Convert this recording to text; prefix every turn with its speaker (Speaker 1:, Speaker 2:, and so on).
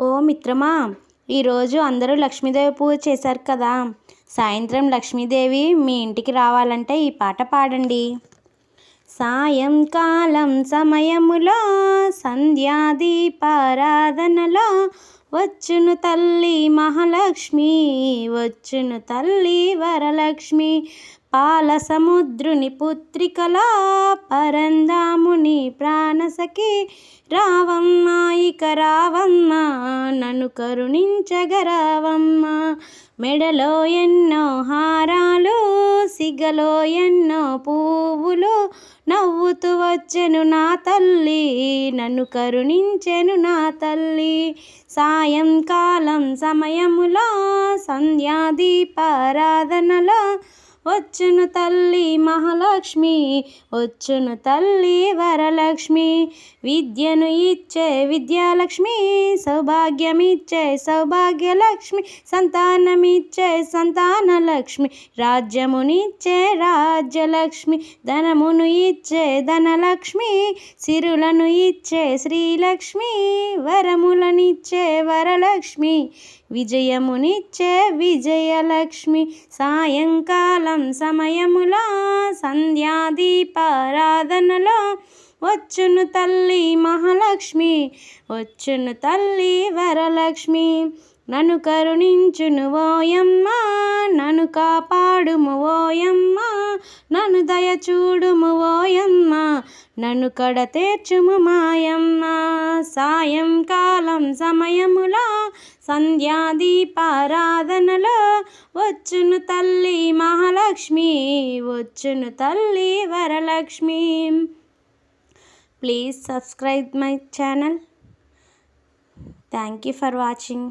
Speaker 1: ఓ మిత్రమా, ఈరోజు అందరూ లక్ష్మీదేవి పూజ చేశారు కదా. సాయంత్రం లక్ష్మీదేవి మీ ఇంటికి రావాలంటే ఈ పాట పాడండి. సాయంకాలం సమయములో సంధ్యాదీపారాధనలో వచ్చును తల్లి మహాలక్ష్మి, వచ్చును తల్లి వరలక్ష్మి. పాల సముద్రుని పుత్రికలా పరందాముని ప్రాణసఖి, రావమ్మ ఇక రావమ్మ నన్ను కరుణించగరావమ్మ. మెడలో ఎన్నో హారాలు, సిగలో ఎన్నో పువ్వులు, నవ్వుతూ వచ్చెను నా తల్లి, నన్ను కరుణించెను నా తల్లి. సాయంకాలం సమయములో సంధ్యాదీపారాధనలో వచ్చును తల్లి మహాలక్ష్మి, వచ్చును తల్లి వరలక్ష్మి. విద్యను ఇచ్చే విద్యాలక్ష్మి, సౌభాగ్యమిచ్చే సౌభాగ్యలక్ష్మి, సంతానమిచ్చే సంతానలక్ష్మి, రాజ్యమునిచ్చే రాజ్యలక్ష్మి, ధనమును ఇచ్చే ధనలక్ష్మి, సిరులను ఇచ్చే శ్రీలక్ష్మి, వరములనిచ్చే వరలక్ష్మి, విజయమునిచ్చే విజయలక్ష్మి. సాయంకాలం సమయములో సంధ్యాదీపారాధనలో వచ్చును తల్లి మహాలక్ష్మి, వచ్చును తల్లి వరలక్ష్మి. నన్ను కరుణించును ఓయమ్మ, నన్ను కాపాడుము ఓయమ్మ, నన్ను దయచూడుము ఓయమ్మ, నన్ను కడతేర్చుము మాయమ్మ. సాయంకాలం సమయములో సంధ్యాదీపారాధనలో వచ్చును తల్లి మహాలక్ష్మి, వచ్చును తల్లి Varalakshmi. Please subscribe my channel. Thank you for watching.